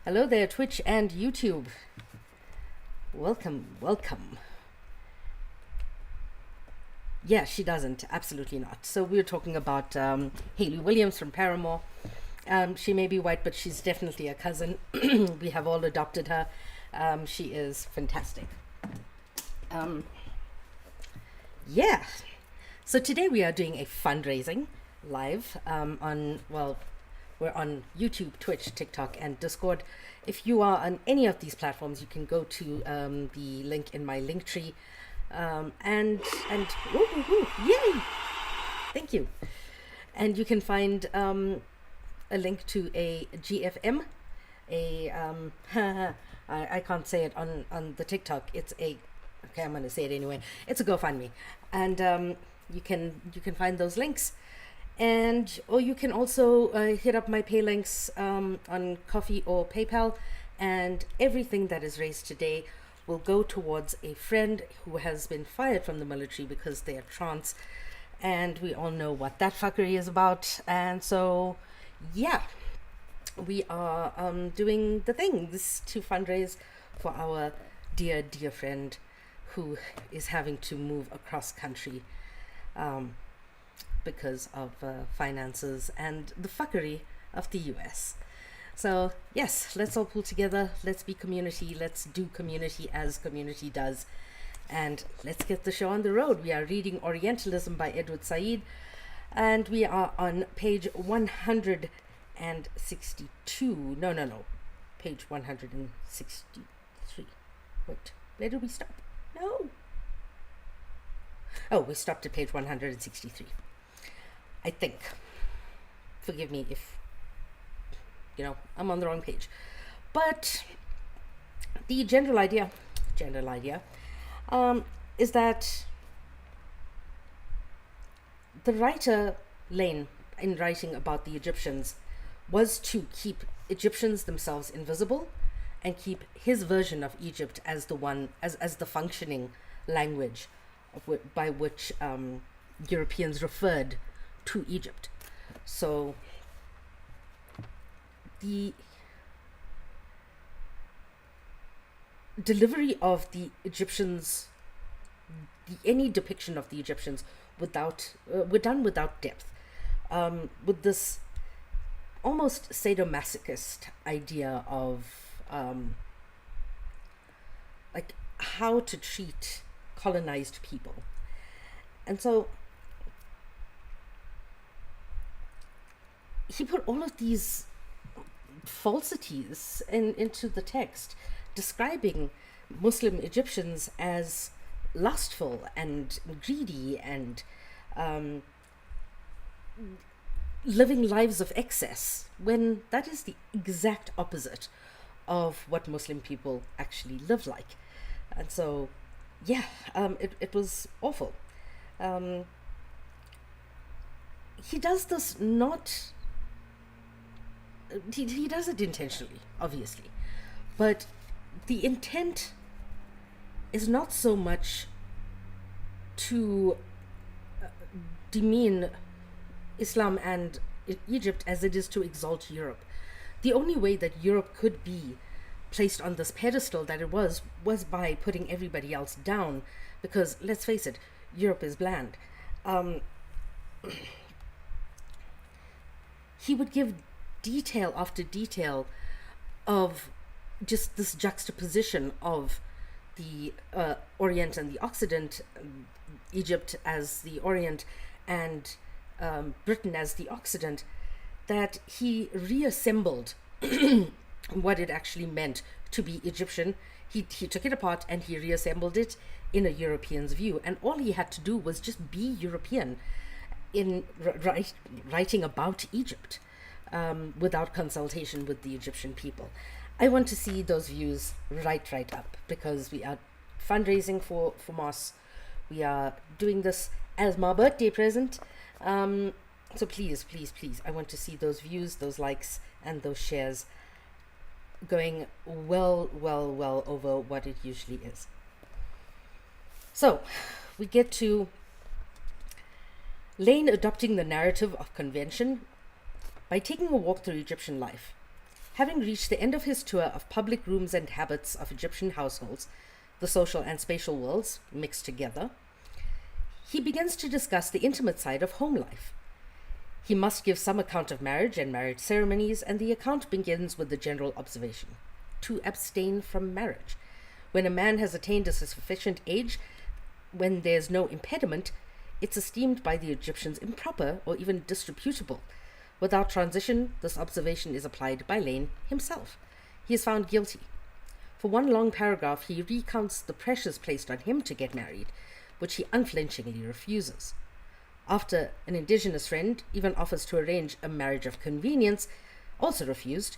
Hello there, Twitch and YouTube. Welcome, welcome. Yeah, she doesn't. Absolutely not. So we're talking about Hayley Williams from Paramore. She may be white, but she's definitely a cousin. We have all adopted her. She is fantastic. Yeah. So today we are doing a fundraising live we're on YouTube, Twitch, TikTok, and Discord. If you are on any of these platforms, you can go to the link in my link tree, and yay! Thank you. And you can find a link to a GFM, I can't say it on the TikTok. Okay, I'm gonna say it anyway. It's a GoFundMe, and you can find those links. Or you can also hit up my pay links on Coffee or PayPal, and everything that is raised today will go towards a friend who has been fired from the military because they are trans, and we all know what that fuckery is about. And so, yeah, we are doing the things to fundraise for our dear friend who is having to move across country because of finances and the fuckery of the US. So yes, let's all pull together, let's be community, let's do community as community does, and let's get the show on the road. We are reading Orientalism by Saïd, and we are on page 162. No, page 163. Wait, where did we stop? No. Oh, we stopped at page 163. I think. Forgive me if, I'm on the wrong page. But the general idea is that the writer Lane, in writing about the Egyptians, was to keep Egyptians themselves invisible and keep his version of Egypt as the functioning language by which Europeans referred to Egypt. So the delivery of the Egyptians, any depiction of the Egyptians were done without depth, with this almost sadomasochist idea of like how to treat colonized people. And so he put all of these falsities into the text, describing Muslim Egyptians as lustful and greedy and living lives of excess, when that is the exact opposite of what Muslim people actually live like. And so, yeah, it was awful. He does this not... He does it intentionally, obviously, but the intent is not so much to demean Islam and Egypt as it is to exalt Europe. The only way that Europe could be placed on this pedestal that it was by putting everybody else down, because let's face it, Europe is bland. He would give detail after detail of just this juxtaposition of the Orient and the Occident, Egypt as the Orient and Britain as the Occident, that he reassembled what it actually meant to be Egyptian. He took it apart and he reassembled it in a European's view, and all he had to do was just be European in writing about Egypt, without consultation with the Egyptian people. I want to see those views right up, because we are fundraising for Moss. We are doing this as my birthday present. So please, I want to see those views, those likes, and those shares going well over what it usually is. So we get to Lane adopting the narrative of convention by taking a walk through Egyptian life, Having reached the end of his tour of public rooms and habits of Egyptian households, the social and spatial worlds mixed together, he begins to discuss the intimate side of home life. He must give some account of marriage and marriage ceremonies, and the account begins with the general observation: to abstain from marriage. When a man has attained a sufficient age, when there's no impediment, it's esteemed by the Egyptians improper or even disreputable. Without transition, this observation is applied by Lane himself. He is found guilty. For one long paragraph, he recounts the pressures placed on him to get married, which he unflinchingly refuses. After an indigenous friend even offers to arrange a marriage of convenience, also refused,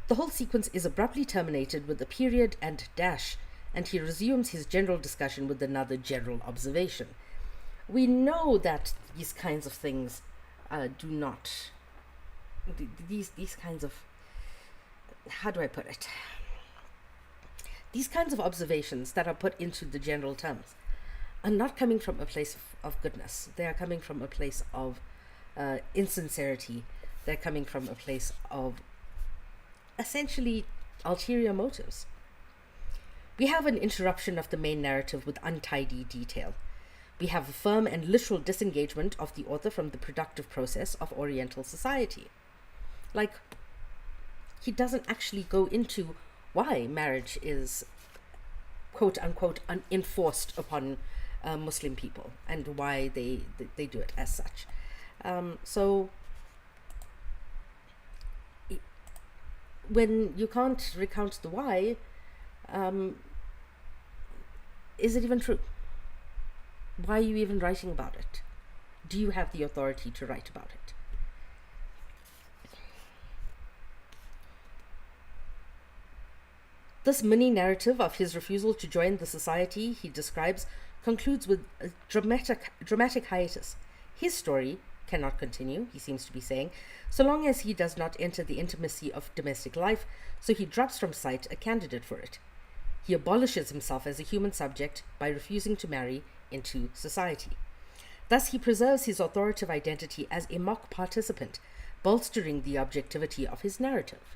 the whole sequence is abruptly terminated with a period and dash, and he resumes his general discussion with another general observation. We know that these kinds of things do not... These kinds of... How do I put it? These kinds of observations that are put into the general terms are not coming from a place of goodness. They are coming from a place of insincerity. They're coming from a place of essentially ulterior motives. We have an interruption of the main narrative with untidy detail. We have a firm and literal disengagement of the author from the productive process of Oriental society. Like, he doesn't actually go into why marriage is quote-unquote enforced upon Muslim people and why they do it as such. So when you can't recount the why, is it even true? Why are you even writing about it? Do you have the authority to write about it? This mini narrative of his refusal to join the society he describes concludes with a dramatic hiatus. His story cannot continue, he seems to be saying, so long as he does not enter the intimacy of domestic life, so he drops from sight a candidate for it. He abolishes himself as a human subject by refusing to marry into society. Thus he preserves his authoritative identity as a mock participant, bolstering the objectivity of his narrative.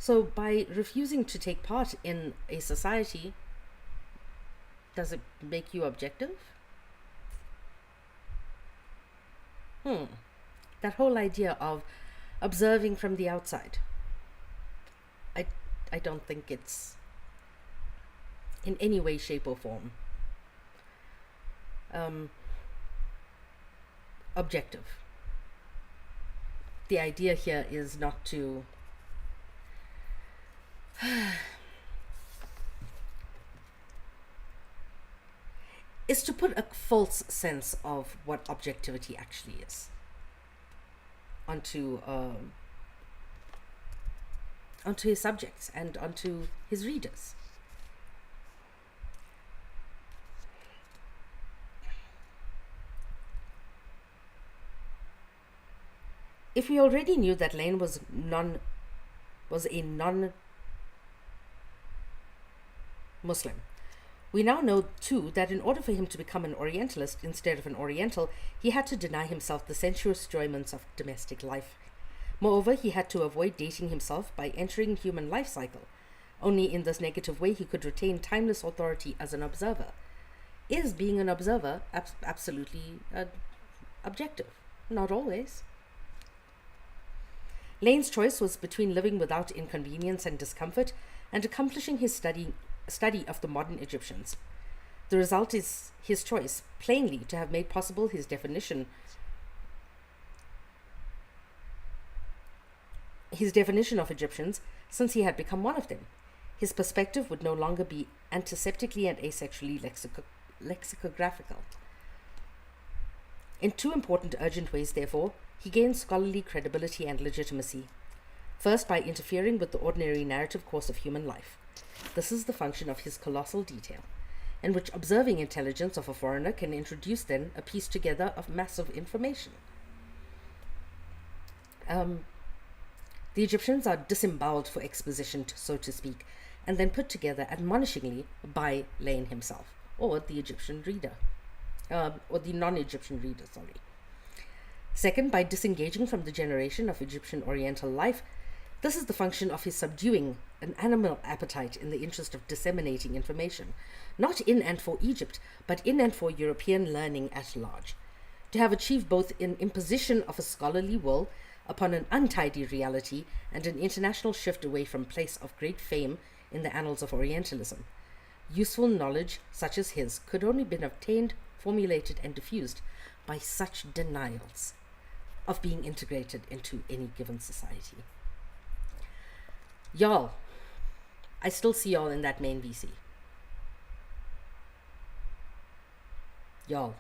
So by refusing to take part in a society, does it make you objective? That whole idea of observing from the outside, I don't think it's in any way, shape or form objective. The idea here is not to is to put a false sense of what objectivity actually is onto his subjects and onto his readers. If we already knew that Lane was a non-Muslim, we now know too that in order for him to become an Orientalist instead of an Oriental, he had to deny himself the sensuous enjoyments of domestic life. Moreover, he had to avoid dating himself by entering human life cycle. Only in this negative way he could retain timeless authority as an observer. Is being an observer absolutely objective? Not always. Lane's choice was between living without inconvenience and discomfort and accomplishing his study of the modern Egyptians. The result is his choice, plainly to have made possible his definition of Egyptians, since he had become one of them. His perspective would no longer be antiseptically and asexually lexicographical. In two important urgent ways, therefore, he gained scholarly credibility and legitimacy. First, by interfering with the ordinary narrative course of human life. This is the function of his colossal detail, in which observing intelligence of a foreigner can introduce then a piece together of massive information. The Egyptians are disemboweled for exposition, so to speak, and then put together admonishingly by Lane himself, or the Egyptian reader, or the non-Egyptian reader, sorry. Second, by disengaging from the generation of Egyptian Oriental life, This is the function of his subduing an animal appetite in the interest of disseminating information, not in and for Egypt, but in and for European learning at large. To have achieved both an imposition of a scholarly will upon an untidy reality and an international shift away from place of great fame in the annals of Orientalism. Useful knowledge such as his could only be obtained, formulated, and diffused by such denials of being integrated into any given society. Y'all, I still see y'all in that main VC. Y'all.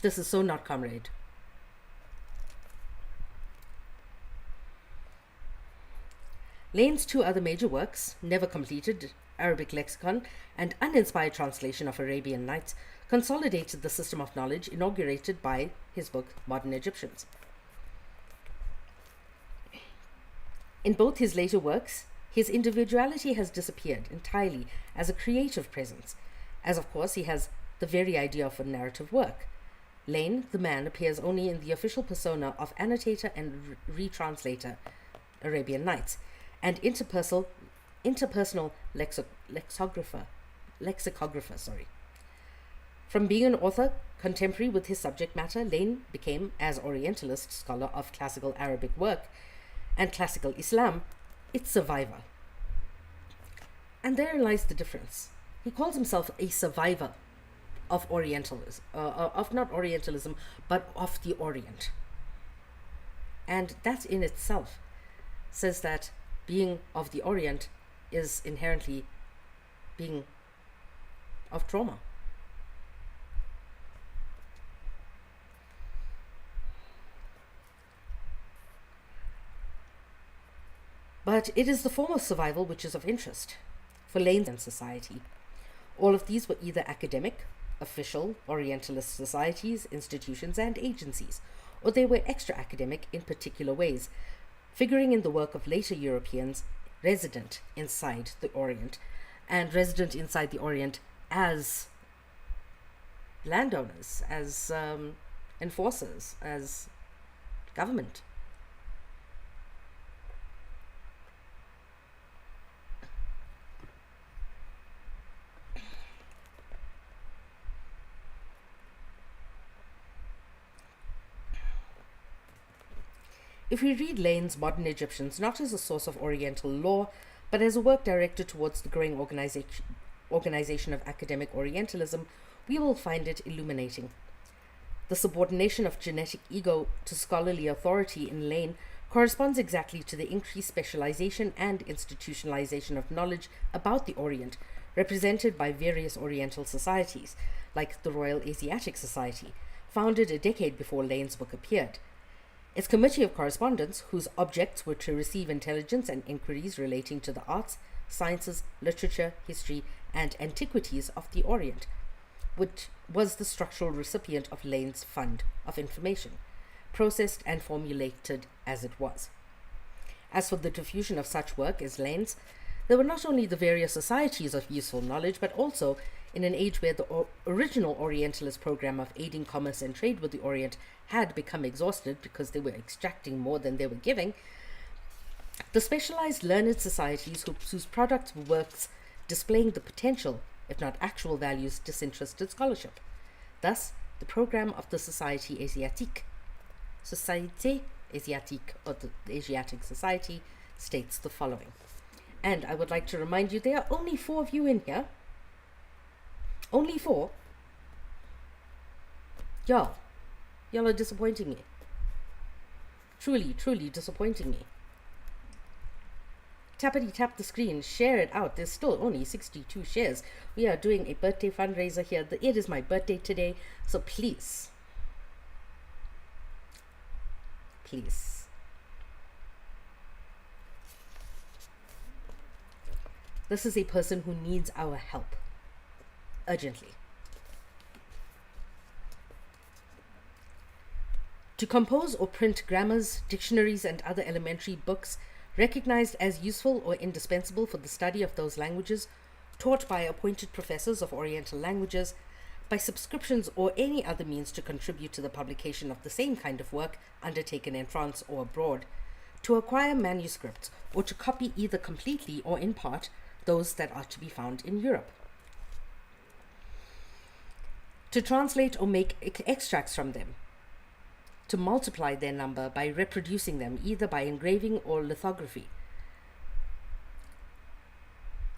This is so not comrade. Lane's two other major works, never completed, Arabic Lexicon and uninspired translation of Arabian Nights, consolidated the system of knowledge inaugurated by his book Modern Egyptians. In both his later works, his individuality has disappeared entirely as a creative presence, as of course he has the very idea of a narrative work. Lane, the man, appears only in the official persona of annotator and retranslator, Arabian Nights, and interpersonal lexicographer. From being an author contemporary with his subject matter, Lane became, as Orientalist scholar of classical Arabic work and classical Islam, its survivor. And therein lies the difference. He calls himself a survivor of Orientalism, of not Orientalism, but of the Orient. And that in itself says that being of the Orient is inherently being of trauma. But it is the form of survival which is of interest for Lane's and society. All of these were either academic, official, Orientalist societies, institutions, and agencies, or they were extra-academic in particular ways, figuring in the work of later Europeans resident inside the Orient, and resident inside the Orient as landowners, as enforcers, as government. If we read Lane's Modern Egyptians not as a source of Oriental law, but as a work directed towards the growing organization of academic Orientalism, we will find it illuminating. The subordination of genetic ego to scholarly authority in Lane corresponds exactly to the increased specialization and institutionalization of knowledge about the Orient, represented by various Oriental societies, like the Royal Asiatic Society, founded a decade before Lane's book appeared. Its committee of correspondence, whose objects were to receive intelligence and inquiries relating to the arts, sciences, literature, history, and antiquities of the Orient, which was the structural recipient of Lane's fund of information, processed and formulated as it was. As for the diffusion of such work as Lane's, there were not only the various societies of useful knowledge, but also, in an age where the original Orientalist program of aiding commerce and trade with the Orient had become exhausted because they were extracting more than they were giving, the specialized learned societies whose products were works displaying the potential, if not actual values, disinterested scholarship. Thus, the program of the Société Asiatique, or the Asiatic Society, states the following. And I would like to remind you, there are only 4 of you in here. Only 4. Y'all are disappointing me. Truly, truly disappointing me. Tappity tap the screen, share it out. There's still only 62 shares. We are doing a birthday fundraiser here. It is my birthday today, so please. This is a person who needs our help. Urgently. To compose or print grammars, dictionaries, and other elementary books recognized as useful or indispensable for the study of those languages, taught by appointed professors of Oriental languages, by subscriptions or any other means to contribute to the publication of the same kind of work undertaken in France or abroad, to acquire manuscripts or to copy either completely or in part those that are to be found in Europe, to translate or make extracts from them, to multiply their number by reproducing them either by engraving or lithography,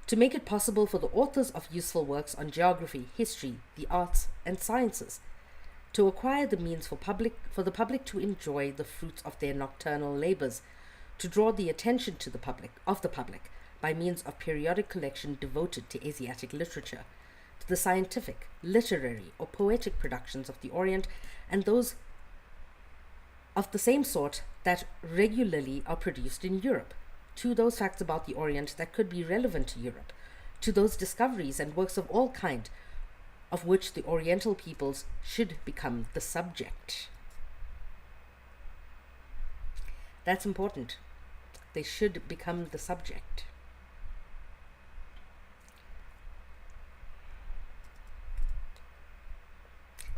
to make it possible for the authors of useful works on geography, history, the arts, and sciences to acquire the means for the public to enjoy the fruits of their nocturnal labors, to draw the attention to the public by means of periodic collection devoted to Asiatic literature, to the scientific, literary, or poetic productions of the Orient, and those of the same sort that regularly are produced in Europe, to those facts about the Orient that could be relevant to Europe, to those discoveries and works of all kind of which the Oriental peoples should become the subject. That's important. They should become the subject.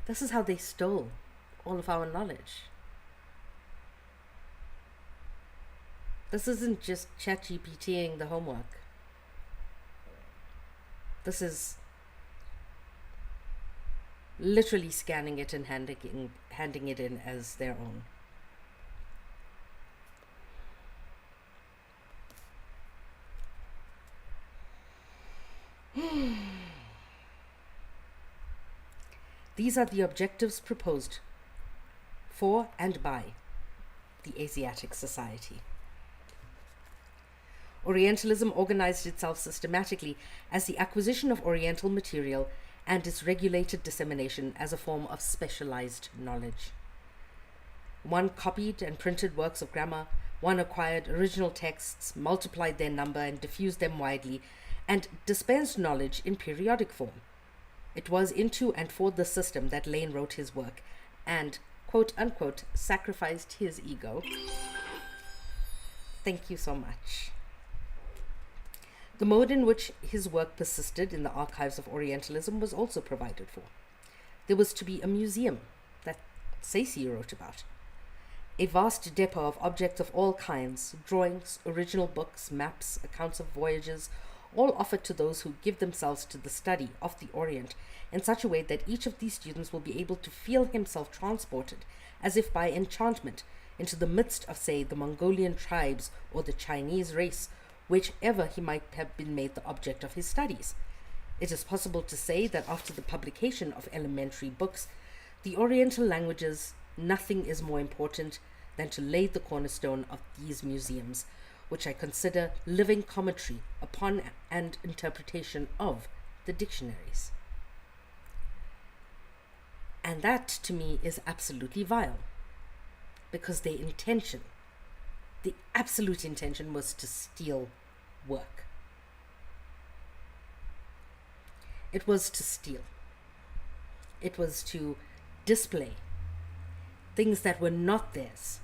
This is how they stole all of our knowledge. This isn't just ChatGPTing the homework. This is literally scanning it and handing it in as their own. These are the objectives proposed for and by the Asiatic Society. Orientalism organized itself systematically as the acquisition of Oriental material and its regulated dissemination as a form of specialized knowledge. One copied and printed works of grammar, one acquired original texts, multiplied their number and diffused them widely, and dispensed knowledge in periodic form. It was into and for this system that Lane wrote his work and, quote unquote, sacrificed his ego. Thank you so much. The mode in which his work persisted in the archives of Orientalism was also provided for. There was to be a museum that Saïd wrote about, a vast depot of objects of all kinds, drawings, original books, maps, accounts of voyages, all offered to those who give themselves to the study of the Orient in such a way that each of these students will be able to feel himself transported, as if by enchantment, into the midst of, say, the Mongolian tribes or the Chinese race, whichever he might have been made the object of his studies. It is possible to say that after the publication of elementary books, the Oriental languages, nothing is more important than to lay the cornerstone of these museums, which I consider living commentary upon and interpretation of the dictionaries. And that, to me, is absolutely vile, because their intention, the absolute intention, was to steal work. It was to steal. It was to display things that were not theirs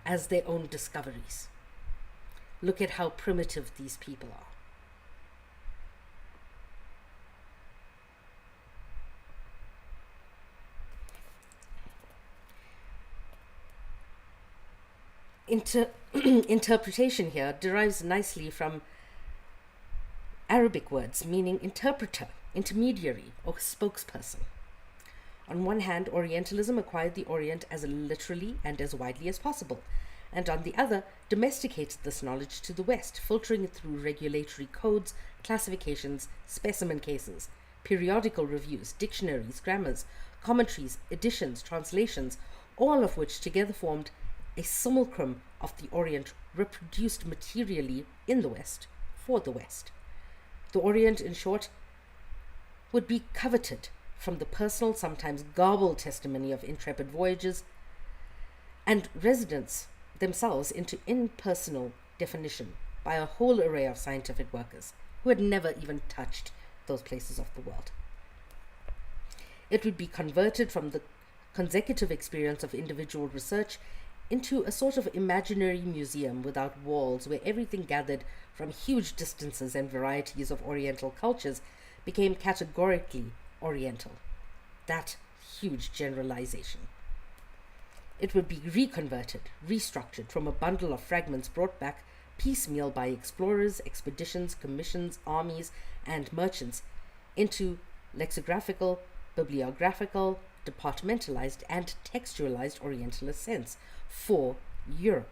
as their own discoveries. Look at how primitive these people are. Interpretation here derives nicely from Arabic words meaning interpreter, intermediary, or spokesperson. On one hand, Orientalism acquired the Orient as literally and as widely as possible, and on the other, domesticated this knowledge to the West, filtering it through regulatory codes, classifications, specimen cases, periodical reviews, dictionaries, grammars, commentaries, editions, translations, all of which together formed a simulacrum of the Orient reproduced materially in the West for the West. The Orient, in short, would be coveted from the personal, sometimes garbled testimony of intrepid voyagers and residents themselves into impersonal definition by a whole array of scientific workers who had never even touched those places of the world. It would be converted from the consecutive experience of individual research into a sort of imaginary museum without walls, where everything gathered from huge distances and varieties of Oriental cultures became categorically Oriental. that huge generalization. It would be reconverted, restructured from a bundle of fragments brought back piecemeal by explorers, expeditions, commissions, armies, and merchants into lexicographical, bibliographical, departmentalized, and textualized Orientalist sense for Europe.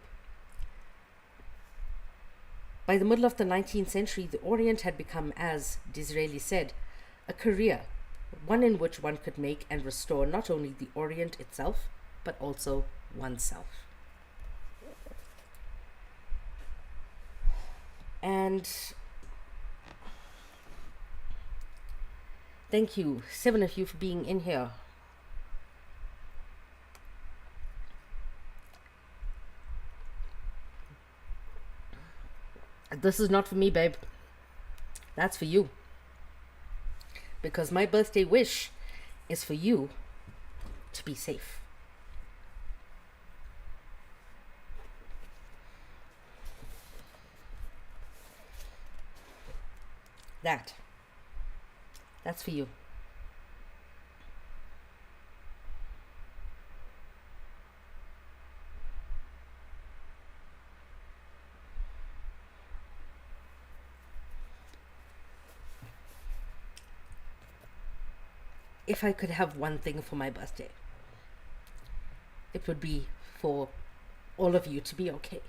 By the middle of the 19th century, the Orient had become, as Disraeli said, a career, one in which one could make and restore not only the Orient itself, but also oneself. And thank you, 7 of you, for being in here. This is not for me, babe. That's for you. Because my birthday wish is for you to be safe. That's for you. If I could have one thing for my birthday, it would be for all of you to be okay.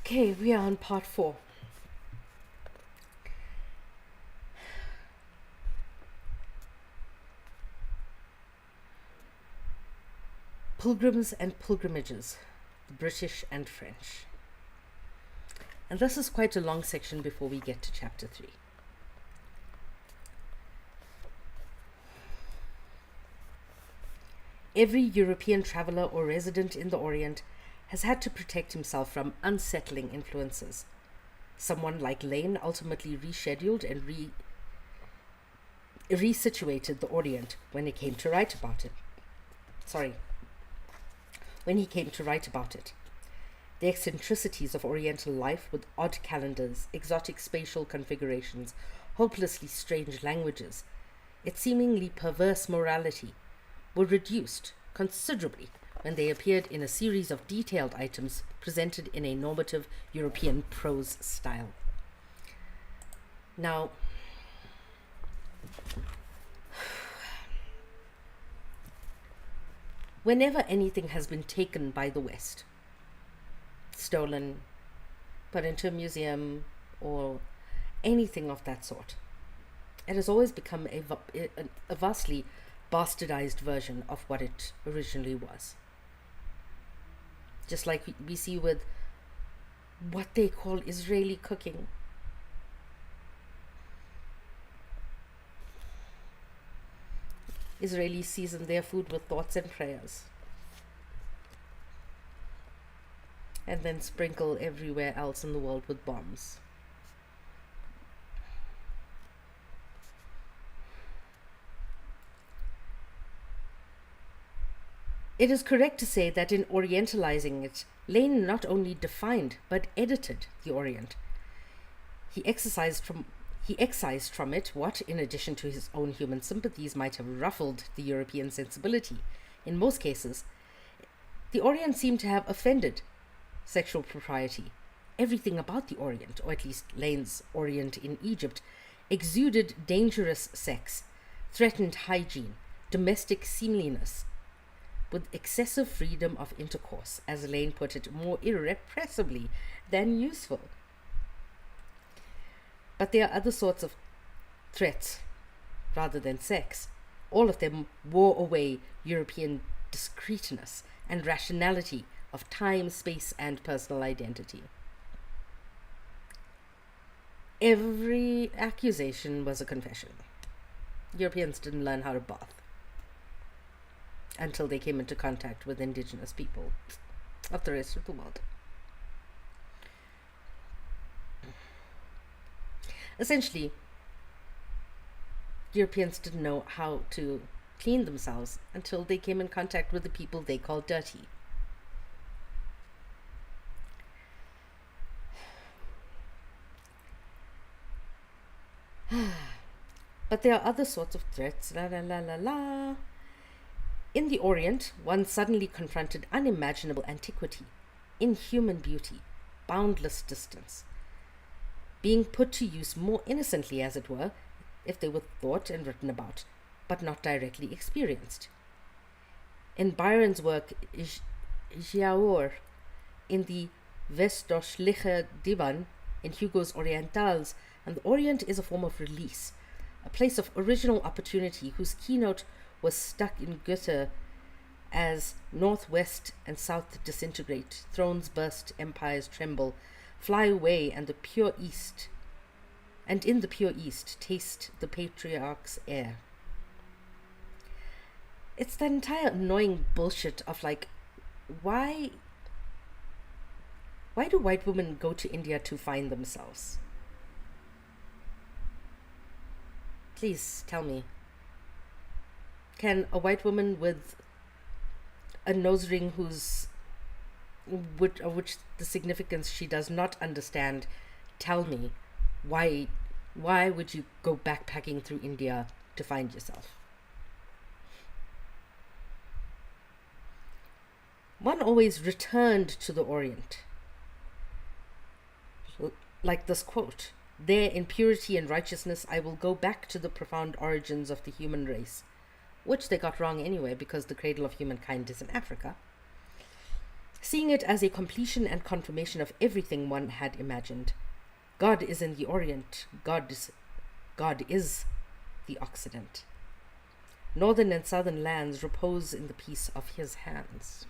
Okay, we are on part 4. Pilgrims and pilgrimages, the British and French. And this is quite a long section before we get to chapter 3. Every European traveller or resident in the Orient has had to protect himself from unsettling influences. Someone like Lane ultimately rescheduled and resituated the Orient when he came to write about it. The eccentricities of Oriental life, with odd calendars, exotic spatial configurations, hopelessly strange languages, its seemingly perverse morality, were reduced considerably when they appeared in a series of detailed items presented in a normative European prose style. Now, whenever anything has been taken by the West, stolen, put into a museum, or anything of that sort, it has always become a vastly bastardized version of what it originally was. Just like we see with what they call Israeli cooking. Israelis season their food with thoughts and prayers, and then sprinkle everywhere else in the world with bombs. It is correct to say that in Orientalizing it, Lane not only defined but edited the Orient. He excised from it what, in addition to his own human sympathies, might have ruffled the European sensibility. In most cases, the Orient seemed to have offended sexual propriety. Everything about the Orient, or at least Lane's Orient in Egypt, exuded dangerous sex, threatened hygiene, domestic seemliness, with excessive freedom of intercourse, as Lane put it, more irrepressibly than useful. But there are other sorts of threats rather than sex. All of them wore away European discreteness and rationality of time, space, and personal identity. Every accusation was a confession. Europeans didn't learn how to bath until they came into contact with indigenous people of the rest of the world. Essentially, Europeans didn't know how to clean themselves until they came in contact with the people they called dirty. But there are other sorts of threats. La la la la la. In the Orient, one suddenly confronted unimaginable antiquity, inhuman beauty, boundless distance, being put to use more innocently, as it were, if they were thought and written about, but not directly experienced. In Byron's work Giaour, in the Westdorfliche Divan, in Hugo's Orientals, and the Orient is a form of release, a place of original opportunity whose keynote was stuck in Goethe as northwest and south disintegrate, thrones burst, empires tremble, fly away, and the pure east, and in the pure east taste the patriarch's air. It's that entire annoying bullshit of like, why do white women go to India to find themselves? Please tell me. Can a white woman with a nose ring of which the significance she does not understand tell me why would you go backpacking through India to find yourself? One always returned to the Orient. Like this quote, "There in purity and righteousness I will go back to the profound origins of the human race," which they got wrong anyway because the cradle of humankind is in Africa. Seeing it as a completion and confirmation of everything one had imagined. God is in the Orient. God is the Occident. Northern and southern lands repose in the peace of his hands.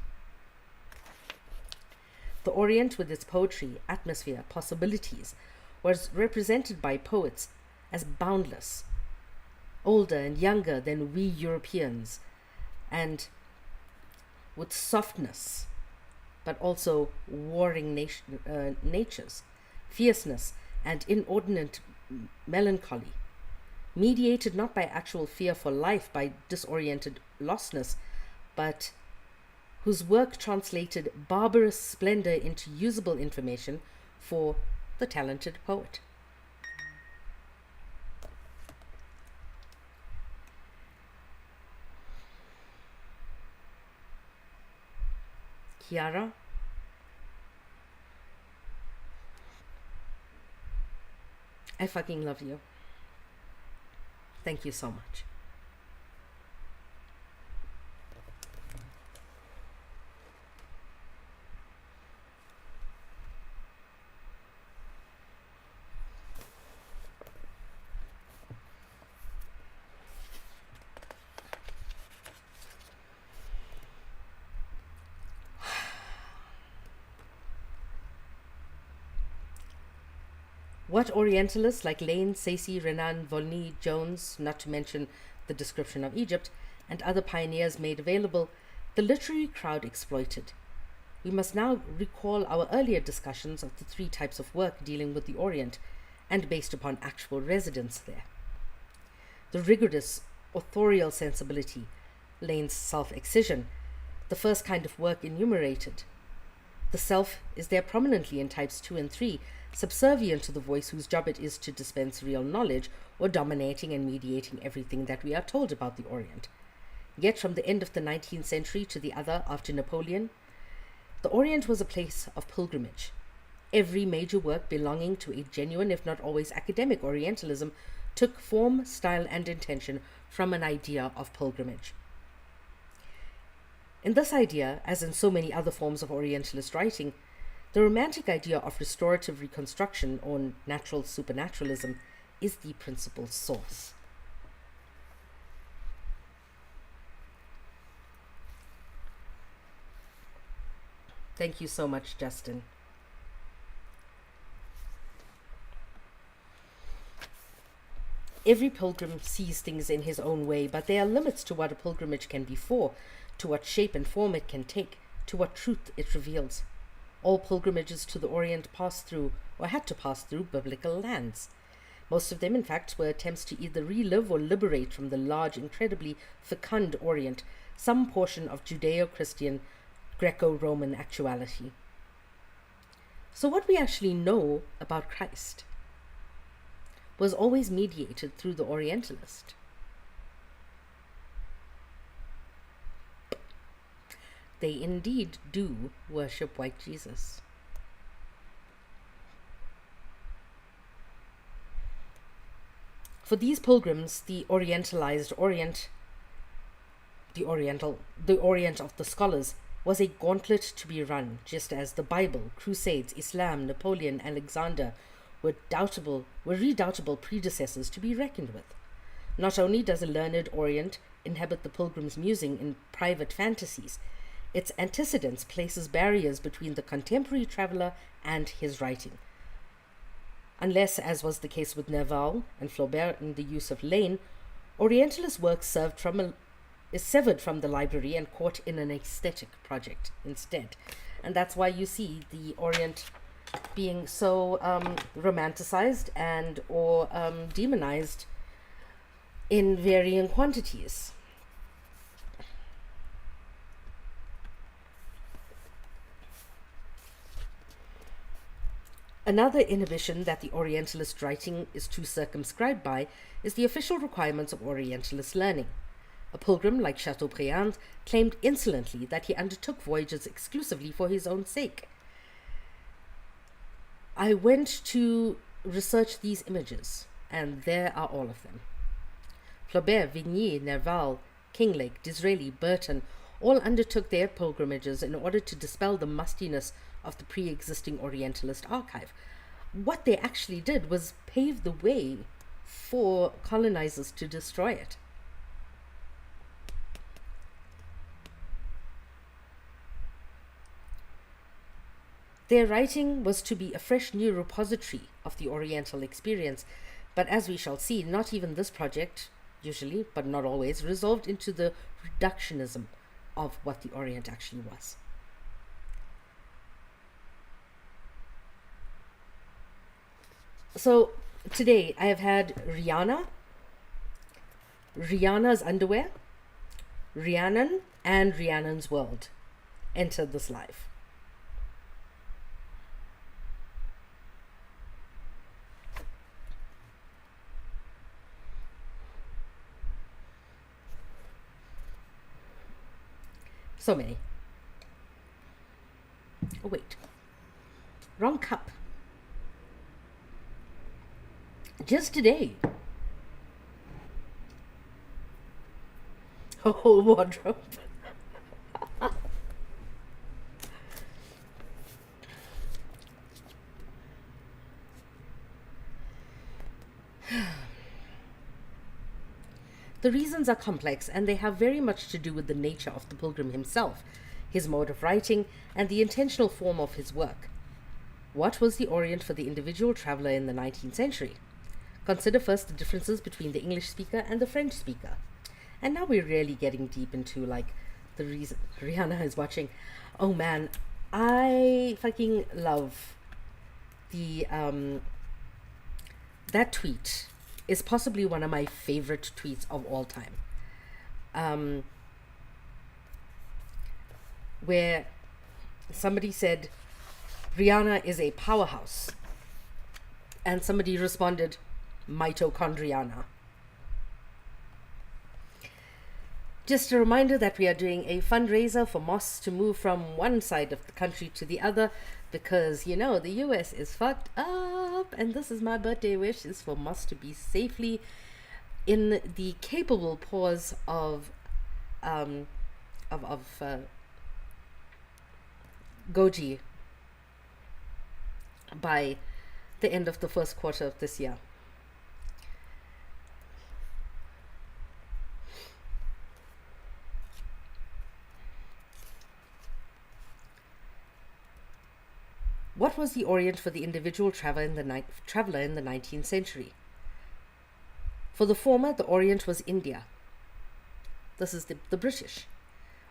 The Orient, with its poetry, atmosphere, possibilities, was represented by poets as boundless, older and younger than we Europeans, and with softness, but also warring natures, fierceness, and inordinate melancholy, mediated not by actual fear for life, by disoriented lostness, but whose work translated barbarous splendor into usable information for the talented poet. Kiara, I fucking love you. Thank you so much. What Orientalists like Lane, Saïd, Renan, Volney, Jones, not to mention the description of Egypt, and other pioneers made available, the literary crowd exploited. We must now recall our earlier discussions of the three types of work dealing with the Orient and based upon actual residence there. The rigorous authorial sensibility, Lane's self-excision, the first kind of work enumerated. The self is there prominently in types 2 and 3, subservient to the voice whose job it is to dispense real knowledge or dominating and mediating everything that we are told about the Orient. Yet from the end of the 19th century to the other after Napoleon, the Orient was a place of pilgrimage. Every major work belonging to a genuine, if not always academic Orientalism, took form, style, and intention from an idea of pilgrimage. In this idea, as in so many other forms of Orientalist writing, the romantic idea of restorative reconstruction or natural supernaturalism is the principal source. Thank you so much, Justin. Every pilgrim sees things in his own way, but there are limits to what a pilgrimage can be for, to what shape and form it can take, to what truth it reveals. All pilgrimages to the Orient passed through, or had to pass through, biblical lands. Most of them, in fact, were attempts to either relive or liberate from the large, incredibly fecund Orient some portion of Judeo-Christian, Greco-Roman actuality. So what we actually know about Christ was always mediated through the Orientalist. They indeed do worship white Jesus. For these pilgrims, the Orientalized Orient, the Orient of the scholars, was a gauntlet to be run, just as the Bible, Crusades, Islam, Napoleon, Alexander were redoubtable predecessors to be reckoned with. Not only does a learned Orient inhabit the pilgrim's musing in private fantasies, its antecedents places barriers between the contemporary traveller and his writing. Unless, as was the case with Nerval and Flaubert in the use of Lane, Orientalist work is severed from the library and caught in an aesthetic project instead. And that's why you see the Orient being so romanticized and or demonized in varying quantities. Another inhibition that the Orientalist writing is too circumscribed by is the official requirements of Orientalist learning. A pilgrim like Chateaubriand claimed insolently that he undertook voyages exclusively for his own sake. I went to research these images, and there are all of them. Flaubert, Vigny, Nerval, Kinglake, Disraeli, Burton all undertook their pilgrimages in order to dispel the mustiness of the pre-existing Orientalist archive. What they actually did was pave the way for colonizers to destroy it. Their writing was to be a fresh new repository of the Oriental experience, but as we shall see, not even this project, usually, but not always, resolved into the reductionism of what the Orient actually was. So today I have had Rihanna's underwear, Rhiannon, and Rhiannon's world enter this live. So many. Oh wait, wrong cup. Just today. A whole wardrobe. The reasons are complex, and they have very much to do with the nature of the pilgrim himself, his mode of writing, and the intentional form of his work. What was the Orient for the individual traveller in the 19th century? Consider first the differences between the English speaker and the French speaker. And now we're really getting deep into like the reason Rihanna is watching. Oh man, I fucking love the that tweet is possibly one of my favorite tweets of all time. Where somebody said Rihanna is a powerhouse, and somebody responded, mitochondriana. Just a reminder that we are doing a fundraiser for Moss to move from one side of the country to the other, because the US is fucked up, and this is my birthday wish, is for Moss to be safely in the capable paws of Goji by the end of the first quarter of this year. What was the Orient for the individual traveller in the 19th century? For the former, the Orient was India. This is the British.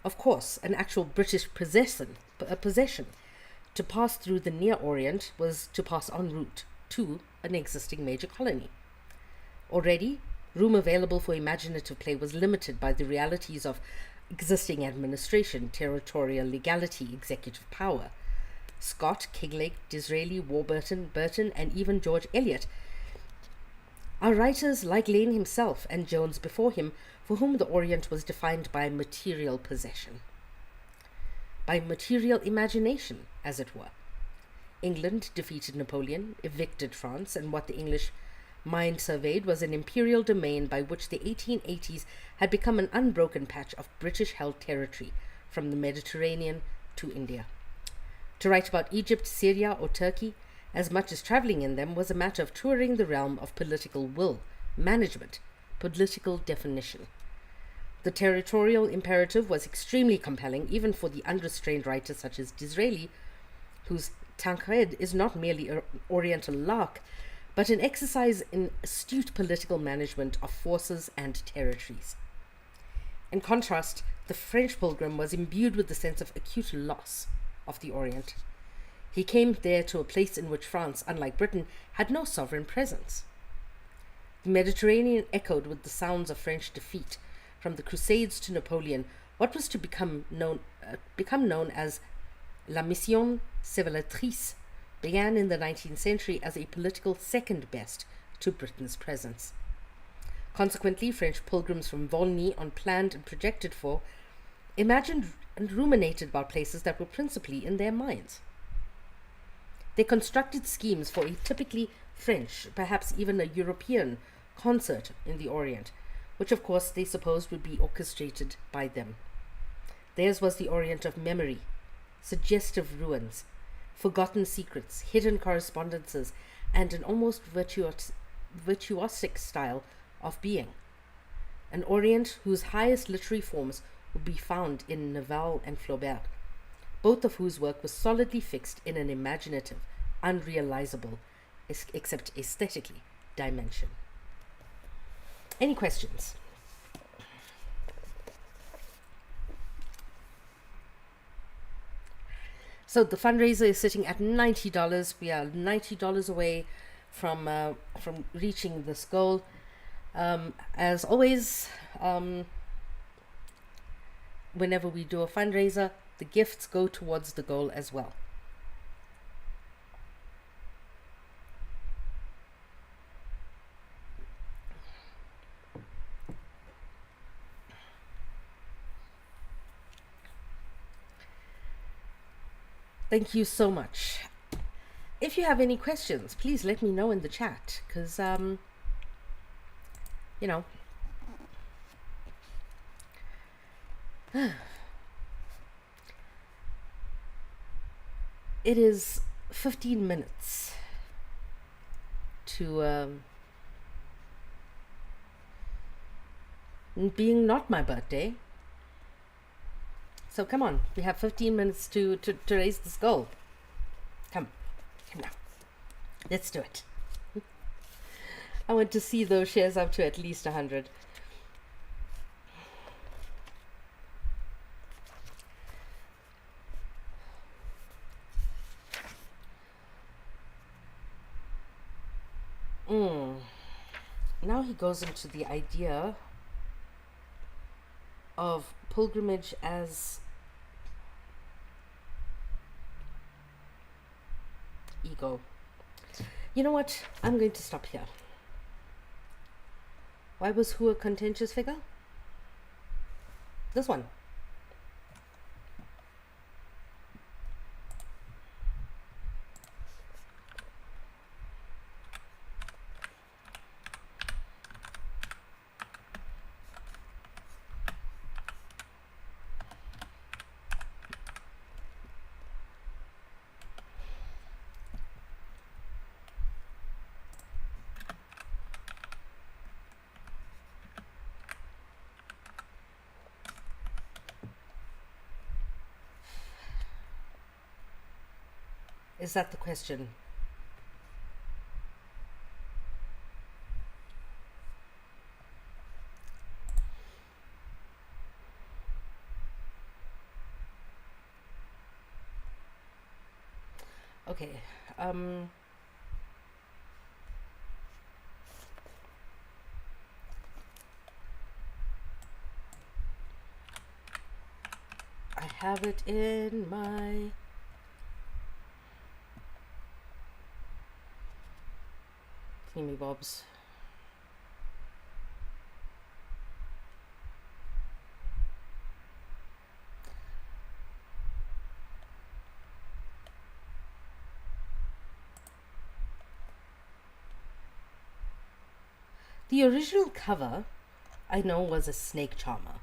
Of course, an actual British possession. To pass through the Near Orient was to pass en route to an existing major colony. Already, room available for imaginative play was limited by the realities of existing administration, territorial legality, executive power. Scott, Kinglake, Disraeli, Warburton, Burton, and even George Eliot are writers like Lane himself and Jones before him, for whom the Orient was defined by material possession, by material imagination, as it were. England defeated Napoleon, evicted France, and what the English mind surveyed was an imperial domain by which the 1880s had become an unbroken patch of British-held territory from the Mediterranean to India. To write about Egypt, Syria, or Turkey, as much as travelling in them, was a matter of touring the realm of political will, management, political definition. The territorial imperative was extremely compelling even for the unrestrained writers such as Disraeli, whose Tancred is not merely an Oriental lark, but an exercise in astute political management of forces and territories. In contrast, the French pilgrim was imbued with the sense of acute loss of the Orient. He came there to a place in which France, unlike Britain, had no sovereign presence. The Mediterranean echoed with the sounds of French defeat, from the Crusades to Napoleon, what was to become known as La Mission Civilisatrice began in the 19th century as a political second best to Britain's presence. Consequently, French pilgrims from Volney on planned and projected for imagined and ruminated about places that were principally in their minds. They constructed schemes for a typically French, perhaps even a European, concert in the Orient, which of course they supposed would be orchestrated by them. Theirs was the Orient of memory, suggestive ruins, forgotten secrets, hidden correspondences, and an almost virtuosic style of being. An Orient whose highest literary forms would be found in Nerval and Flaubert, both of whose work was solidly fixed in an imaginative, unrealizable, except aesthetically, dimension. Any questions? So the fundraiser is sitting at $90. We are $90 away from reaching this goal. As always, whenever we do a fundraiser, the gifts go towards the goal as well. Thank you so much. If you have any questions, please let me know in the chat, because, you know, it is 15 minutes to being not my birthday. So come on, we have 15 minutes to raise this goal. Come now. Let's do it. I want to see those shares up to at least 100. Now he goes into the idea of pilgrimage as ego. You know what? I'm going to stop here. Why was who a contentious figure? This one. Is that the question? Okay. I have it in my thingy bobs. The original cover, I know, was a snake charmer.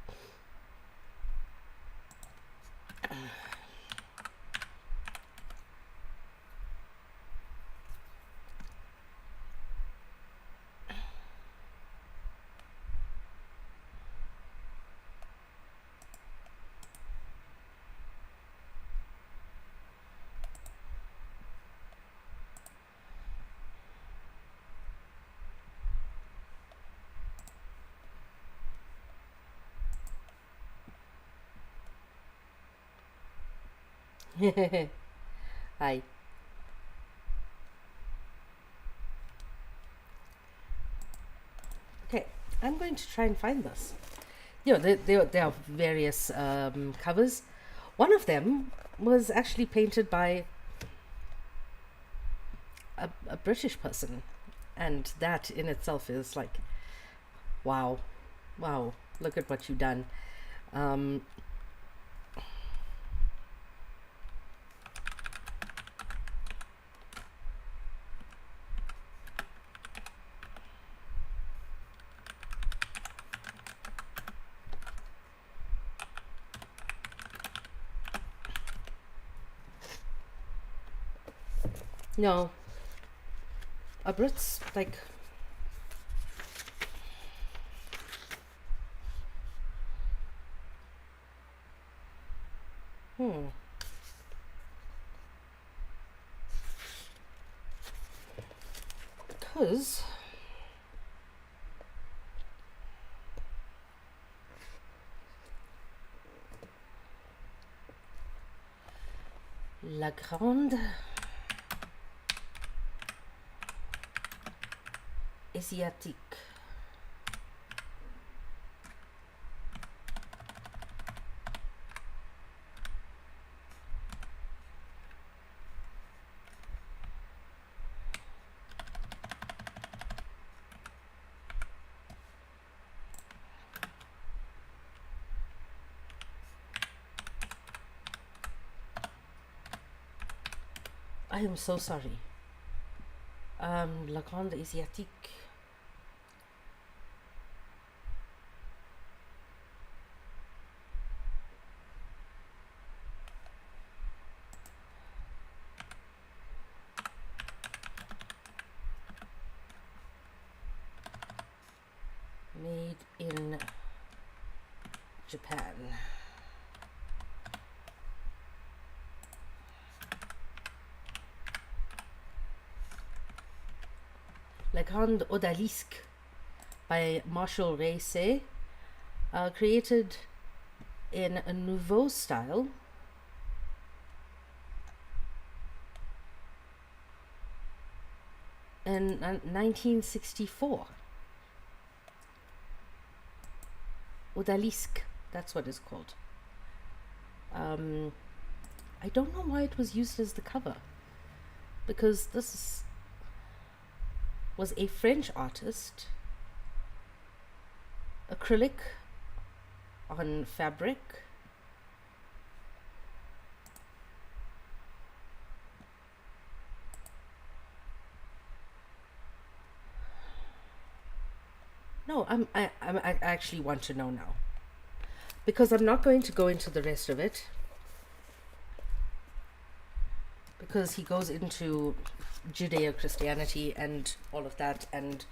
Hi. Okay, I'm going to try and find this. There are various covers. One of them was actually painted by a British person, and that in itself is like, wow, wow, look at what you've done. Um, no, a Brit's like, because La Grande Asiatique. I am so sorry. La Grande Asiatique. Made in Japan. La Grande Odalisque by Marshall Reissé, created in a Nouveau style. In 1964. Odalisque, that's what it's called. I don't know why it was used as the cover, because this was a French artist, acrylic on fabric. No, I actually want to know now, because I'm not going to go into the rest of it, because he goes into Judeo-Christianity and all of that, and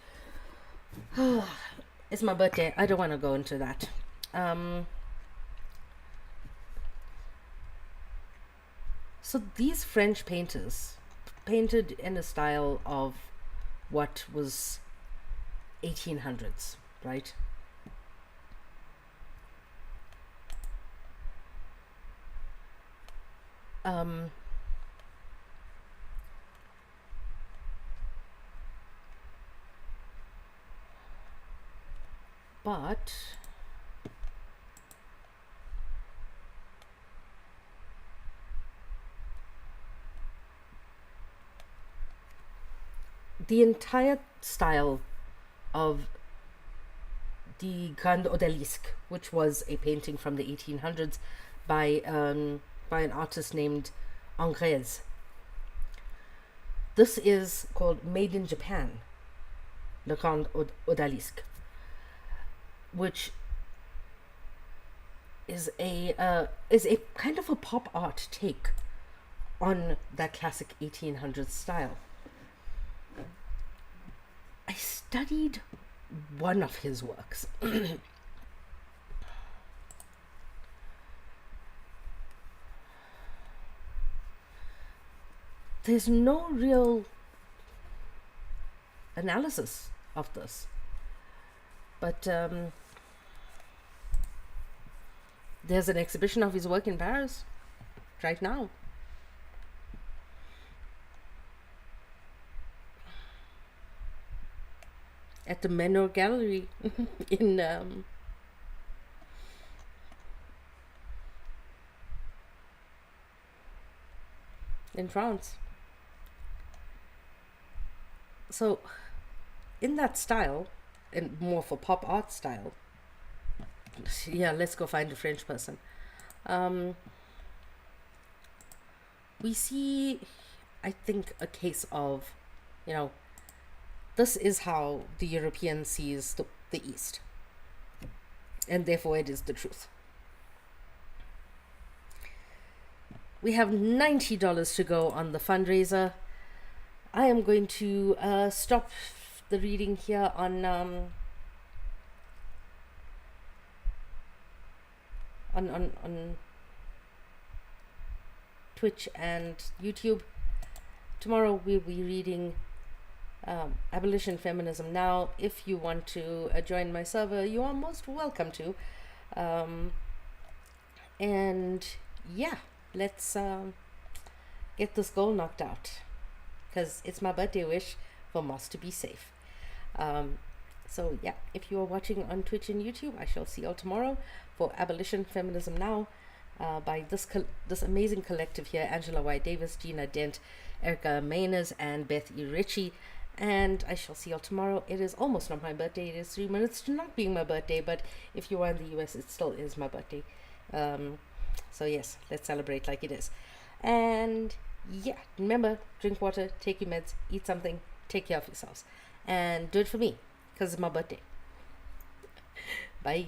it's my birthday. I don't want to go into that. So these French painters painted in a style of what was 1800s, right? but the entire style of the Grand Odalisque, which was a painting from the 1800s by an artist named Angres. This is called Made in Japan, Le Grand Odalisque, which is a kind of a pop art take on that classic 1800s style. I studied one of his works. There's no real analysis of this, but there's an exhibition of his work in Paris right now. At the Menor Gallery in France. So, in that style, and more for pop art style, yeah, let's go find a French person. We see, I think, a case of, this is how the European sees the East, and therefore it is the truth. We have $90 to go on the fundraiser. I am going to stop the reading here on Twitch and YouTube. Tomorrow we'll be reading Abolition Feminism Now. If you want to join my server, you are most welcome to. And yeah, let's get this goal knocked out, because it's my birthday wish for Moss to be safe. So yeah, if you are watching on Twitch and YouTube, I shall see you all tomorrow for Abolition Feminism Now by this amazing collective here: Angela White Davis, Gina Dent, Erica Mayners, and Beth E. Ritchie. And I shall see you all tomorrow. It is almost not my birthday. It is 3 minutes to not being my birthday, but if you are in the US, it still is my birthday. So yes, let's celebrate like it is. And yeah, remember, drink water, take your meds, eat something, take care of yourselves, and do it for me, because it's my birthday. Bye.